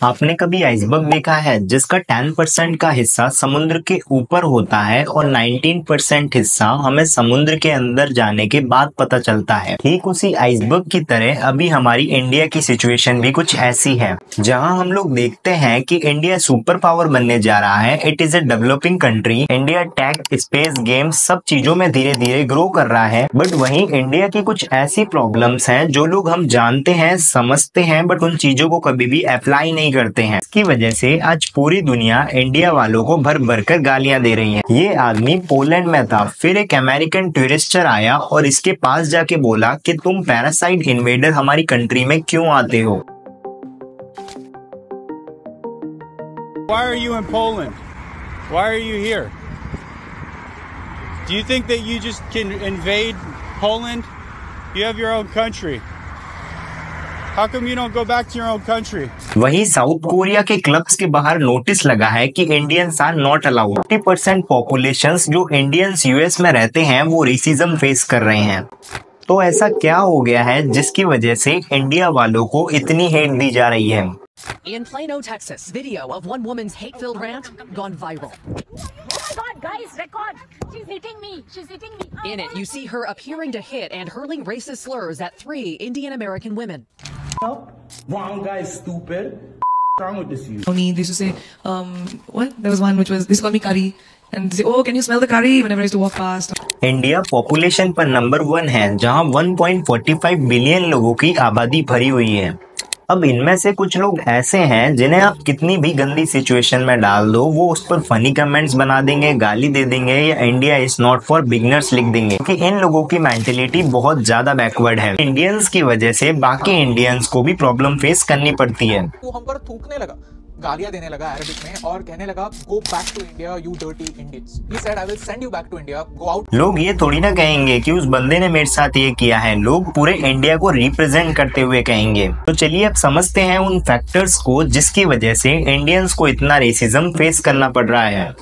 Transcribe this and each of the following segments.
आपने कभी आइसबर्ग देखा है जिसका 10% का हिस्सा समुद्र के ऊपर होता है और 19% हिस्सा हमें समुद्र के अंदर जाने के बाद पता चलता है। ठीक उसी आइसबर्ग की तरह अभी हमारी इंडिया की सिचुएशन भी कुछ ऐसी है, जहां हम लोग देखते हैं कि इंडिया सुपर पावर बनने जा रहा है। It is a developing country. India tech, space, games सब चीजों में धीरे धीरे ग्रो कर रहा है। बट वहीं इंडिया की कुछ ऐसी प्रॉब्लम्स हैं जो लोग हम जानते हैं, समझते हैं, बट उन चीजों को कभी भी अप्लाई नहीं करते हैं। इसकी वजह से आज पूरी दुनिया इंडिया वालों को भर भर कर गालियां दे रही है। ये आदमी पोलैंड में था, फिर एक अमेरिकन टूरिस्टर आया और इसके पास जाके बोला कि तुम पैरासाइट इन्वेडर हमारी कंट्री में क्यों आते हो। Why are you in Poland? Why are you here? Do you think that you just can invade Poland? You have your own country. How come you don't go back to your own country? वहीं South Korea के clubs के बाहर notice लगा है कि Indians are not allowed. 50% populations जो Indians US में रहते हैं वो रेसिज्म फेस कर रहे हैं। तो ऐसा क्या हो गया है जिसकी वजह से इंडिया वालों को इतनी हेट दी जा रही है। In Plano, Texas, video of one woman's hate-filled rant gone viral. Oh my God, guys, record! She's hitting me. She's hitting me. In it, you see her appearing to hit and hurling racist slurs at 3 Indian American women. Wrong guy, stupid. What's wrong with this you? They used to say, what? There was one which was, this called me curry. And they say, oh, can you smell the curry? Whenever I used to walk past. India population पर number 1 है, जहां 1.45 billion लोगों की आबादी भरी हुई है। अब इनमें से कुछ लोग ऐसे हैं जिन्हें आप कितनी भी गंदी सिचुएशन में डाल दो, वो उस पर फनी कमेंट्स बना देंगे, गाली दे देंगे या India is not for beginners लिख देंगे, क्योंकि इन लोगों की मेंटेलिटी बहुत ज्यादा बैकवर्ड है। इंडियंस की वजह से बाकी इंडियंस को भी प्रॉब्लम फेस करनी पड़ती है। वो हम पर थूकने लगा, गालियां देने लगा अरबिक में और कहने लगा go back to India you dirty Indians. He said I will send you back to India, go out. लोग ये थोड़ी ना कहेंगे कि उस बंदे ने मेरे साथ ये किया है, लोग पूरे इंडिया को रिप्रेजेंट करते हुए कहेंगे। तो चलिए अब समझते हैं उन फैक्टर्स को जिसकी वजह से इंडियंस को इतना रेसिज्म फेस करना पड़ रहा है।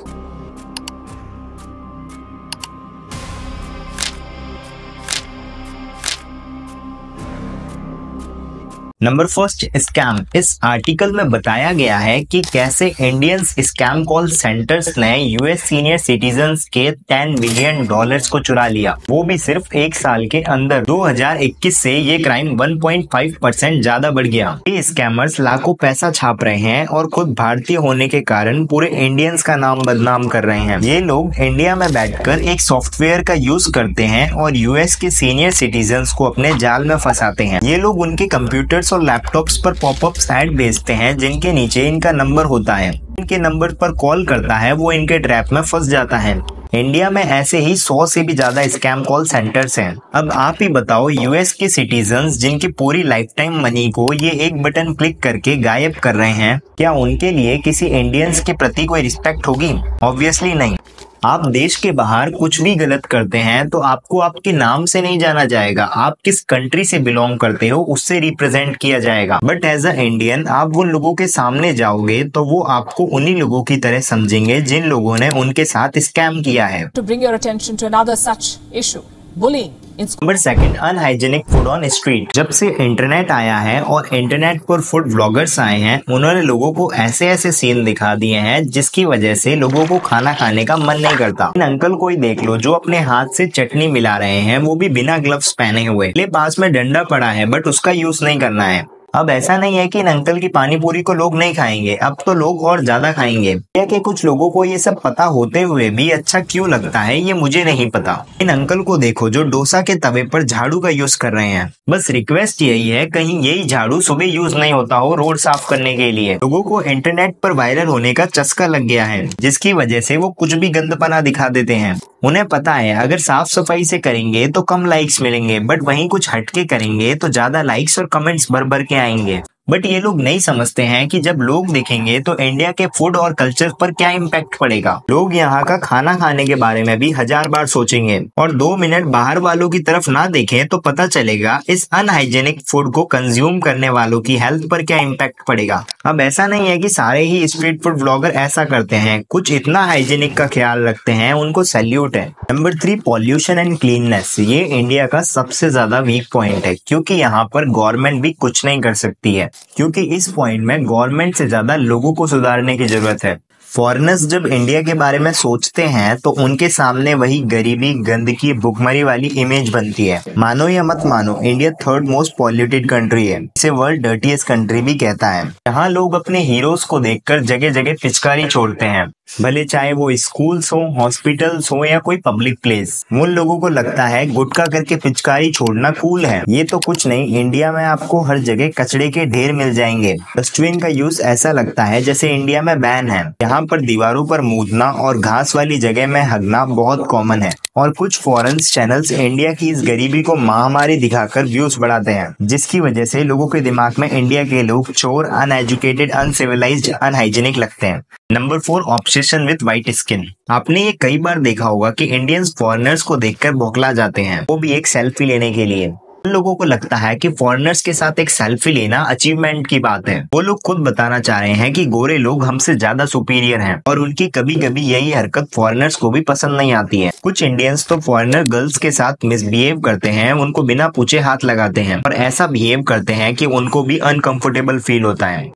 Number 1, scam. इस आर्टिकल में बताया गया है कि कैसे इंडियंस स्कैम कॉल सेंटर्स ने यूएस सीनियर सिटीजन्स के $10 बिलियन को चुरा लिया, वो भी सिर्फ एक साल के अंदर। 2021 से ये क्राइम 1.5% ज्यादा बढ़ गया। ये स्कैमर्स लाखों पैसा छाप रहे हैं और खुद भारतीय होने के कारण पूरे इंडियंस का नाम बदनाम कर रहे हैं। ये लोग इंडिया में बैठकर एक सॉफ्टवेयर का यूज करते हैं और यूएस के सीनियर सिटीजन्स को अपने जाल में फंसाते हैं। ये लोग उनके कंप्यूटर्स और लैपटॉप्स पर पॉपअप ऐड भेजते हैं जिनके नीचे इनका नंबर होता है। इनके नंबर पर कॉल करता है, वो इनके ट्रैप में फंस जाता है। इंडिया में ऐसे ही 100 से भी ज्यादा स्कैम कॉल सेंटर्स हैं। अब आप ही बताओ, यूएस के सिटीजन्स जिनकी पूरी लाइफ टाइम मनी को ये एक बटन क्लिक करके गायब कर रहे हैं, क्या उनके लिए किसी इंडियंस के प्रति कोई रिस्पेक्ट होगी? ऑब्वियसली नहीं। आप देश के बाहर कुछ भी गलत करते हैं तो आपको आपके नाम से नहीं जाना जाएगा, आप किस कंट्री से बिलोंग करते हो उससे रिप्रेजेंट किया जाएगा। बट एज अ इंडियन आप उन लोगों के सामने जाओगे तो वो आपको उन्हीं लोगों की तरह समझेंगे जिन लोगों ने उनके साथ स्कैम किया है। To bring your attention to another such issue, bullying. Number 2, unhygienic food on street. जब से इंटरनेट आया है और इंटरनेट पर फूड ब्लॉगर्स आए हैं, उन्होंने लोगों को ऐसे ऐसे सीन दिखा दिए हैं जिसकी वजह से लोगों को खाना खाने का मन नहीं करता। इन अंकल को ही देख लो जो अपने हाथ से चटनी मिला रहे हैं, वो भी बिना ग्लव्स पहने हुए। ले पास में डंडा पड़ा है बट उसका यूज नहीं करना है। अब ऐसा नहीं है कि इन अंकल की पानी पूरी को लोग नहीं खाएंगे, अब तो लोग और ज्यादा खाएंगे। इंडिया के कुछ लोगों को ये सब पता होते हुए भी अच्छा क्यों लगता है ये मुझे नहीं पता। इन अंकल को देखो जो डोसा के तवे पर झाड़ू का यूज कर रहे हैं। बस रिक्वेस्ट यही है, कहीं यही झाड़ू सुबह यूज नहीं होता हो रोड साफ करने के लिए। लोगों को इंटरनेट पर वायरल होने का चस्का लग गया है, जिसकी वजह से वो कुछ भी गंदपना दिखा देते हैं। उन्हें पता है अगर साफ सफाई से करेंगे तो कम लाइक्स मिलेंगे, बट वहीं कुछ हटके करेंगे तो ज्यादा लाइक्स और कमेंट्स भर भर के आएंगे। बट ये लोग नहीं समझते हैं कि जब लोग देखेंगे तो इंडिया के फूड और कल्चर पर क्या इम्पैक्ट पड़ेगा। लोग यहाँ का खाना खाने के बारे में भी 1000 बार सोचेंगे और 2 मिनट बाहर वालों की तरफ ना देखें तो पता चलेगा इस अनहाइजेनिक फूड को कंज्यूम करने वालों की हेल्थ पर क्या इम्पैक्ट पड़ेगा। अब ऐसा नहीं है कि सारे ही स्ट्रीट फूड ब्लॉगर ऐसा करते हैं, कुछ इतना हाइजेनिक का ख्याल रखते हैं, उनको सैल्यूट है। Number 3, pollution and cleanness. ये इंडिया का सबसे ज्यादा वीक पॉइंट है क्योंकि यहाँ पर गवर्नमेंट भी कुछ नहीं कर सकती है। क्योंकि इस पॉइंट में गवर्नमेंट से ज्यादा लोगों को सुधारने की जरूरत है। फॉरेनर्स जब इंडिया के बारे में सोचते हैं तो उनके सामने वही गरीबी, गंदगी, भुखमरी वाली इमेज बनती है। मानो या मत मानो, India third most polluted country है। इसे वर्ल्ड डर्टीएस्ट कंट्री भी कहता है। यहाँ लोग अपने हीरोज को देखकर जगह जगह पिचकारी छोड़ते हैं, भले चाहे वो स्कूल्स हो, हॉस्पिटल्स हो या कोई पब्लिक प्लेस। उन लोगों को लगता है गुटखा करके पिचकारी छोड़ना कूल है। ये तो कुछ नहीं, इंडिया में आपको हर जगह कचड़े के ढेर मिल जाएंगे। डस्टबिन का यूज ऐसा लगता है जैसे इंडिया में बैन है। यहाँ पर दीवारों पर मूतना और घास वाली जगह में हगना बहुत कॉमन है। और कुछ फॉरेन चैनल्स इंडिया की इस गरीबी को महामारी दिखाकर व्यूज बढ़ाते हैं, जिसकी वजह से लोगों के दिमाग में इंडिया के लोग चोर, अनएजुकेटेड, अनसिविलाइज्ड, अनहाइजीनिक लगते हैं। Number 4, obsession with white skin. आपने ये कई बार देखा होगा कि इंडियंस फॉरेनर्स को देखकर बौखला जाते हैं, वो भी एक सेल्फी लेने के लिए। लोगों को लगता है कि फॉरेनर्स के साथ एक सेल्फी लेना अचीवमेंट की बात है। वो लोग खुद बताना चाह रहे हैं कि गोरे लोग हमसे ज्यादा सुपीरियर हैं और उनकी कभी कभी यही हरकत फॉरेनर्स को भी पसंद नहीं आती है। कुछ इंडियंस तो फॉरेनर गर्ल्स के साथ मिसबिहेव करते हैं, उनको बिना पूछे हाथ लगाते हैं और ऐसा बिहेव करते हैं कि उनको भी अनकंफर्टेबल फील होता है।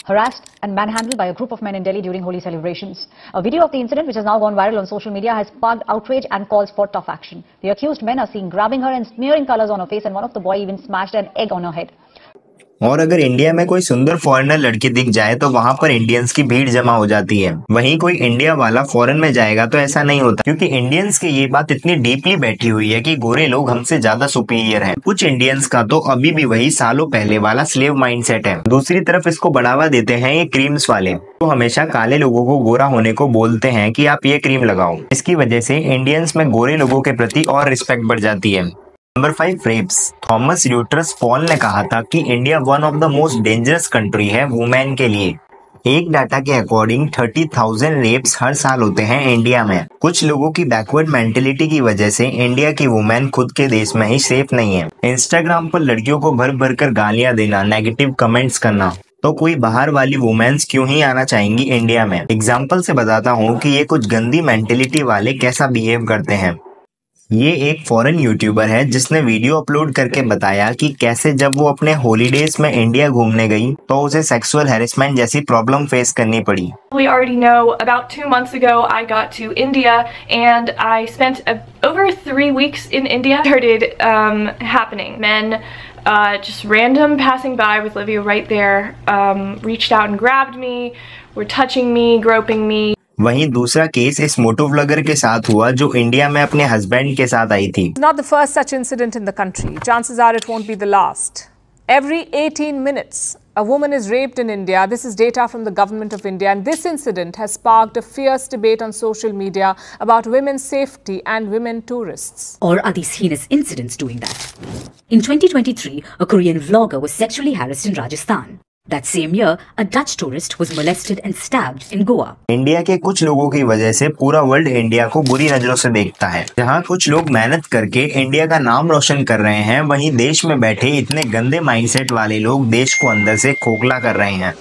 Harassed and manhandled by a group of men in Delhi during Holi celebrations. A video of the incident, which has now gone viral on social media, has sparked outrage and calls for tough action. The accused men are seen grabbing her and smearing colors on her face, and one of the boy even smashed an egg on her head. और अगर India में कोई सुंदर foreigner लड़की दिख जाए तो वहाँ पर इंडियंस की भीड़ जमा हो जाती है। वहीं कोई इंडिया वाला फॉरेन में जाएगा तो ऐसा नहीं होता, क्योंकि इंडियंस की ये बात इतनी डीपली बैठी हुई है कि गोरे लोग हमसे ज्यादा सुपीरियर हैं। कुछ इंडियंस का तो अभी भी वही सालों पहले वाला स्लेव माइंडसेट है। दूसरी तरफ इसको बढ़ावा देते हैं ये क्रीम्स वाले, तो हमेशा काले लोगों को गोरा होने को बोलते हैं कि आप ये क्रीम लगाओ। इसकी वजह से इंडियंस में गोरे लोगों के प्रति और रिस्पेक्ट बढ़ जाती है। Number 5, rapes. Thomas Reuters poll ने कहा था कि India one of the most dangerous country है वुमेन के लिए। एक डाटा के अकॉर्डिंग 30,000 रेप्स हर साल होते हैं इंडिया में। कुछ लोगों की बैकवर्ड मेंटेलिटी की वजह से इंडिया की वुमेन खुद के देश में ही सेफ नहीं है। इंस्टाग्राम पर लड़कियों को भर भर कर गालियां देना, नेगेटिव कमेंट्स करना, तो कोई बाहर वाली वुमेन्स क्यों ही आना चाहेंगी इंडिया में। एग्जाम्पल से बताता हूँ कि ये कुछ गंदी मेंटेलिटी वाले कैसा बिहेव करते हैं। ये एक फॉरेन यूट्यूबर है जिसने वीडियो अपलोड करके बताया कि कैसे जब वो अपने हॉलीडेज में इंडिया घूमने गई तो उसे सेक्सुअल हैरेसमेंट जैसी प्रॉब्लम फेस करनी पड़ी। We already know about 2 months ago I got to India and I spent over 3 weeks in India. Started happening. Men just random passing by with Livia right there reached out and grabbed me, were touching me, groping me. वहीं दूसरा case इस मोटो vlogger के साथ हुआ जो India में अपने husband के साथ आई थी। Not the first such incident in the country. Chances are it won't be the last. Every 18 minutes, a woman is raped in India. This is data from the government of India, and this incident has sparked a fierce debate on social media about women's safety and women tourists. Or are these heinous incidents doing that? In 2023, a Korean vlogger was sexually harassed in Rajasthan. That same year, a Dutch tourist was molested and stabbed in Goa. India के कुछ लोगों की वजह से पूरा world India को बुरी नजरों से देखता है। जहाँ कुछ लोग मेहनत करके इंडिया का नाम रोशन कर रहे हैं, वहीं देश में बैठे इतने गंदे माइंडसेट वाले लोग देश को अंदर से खोखला कर रहे हैं।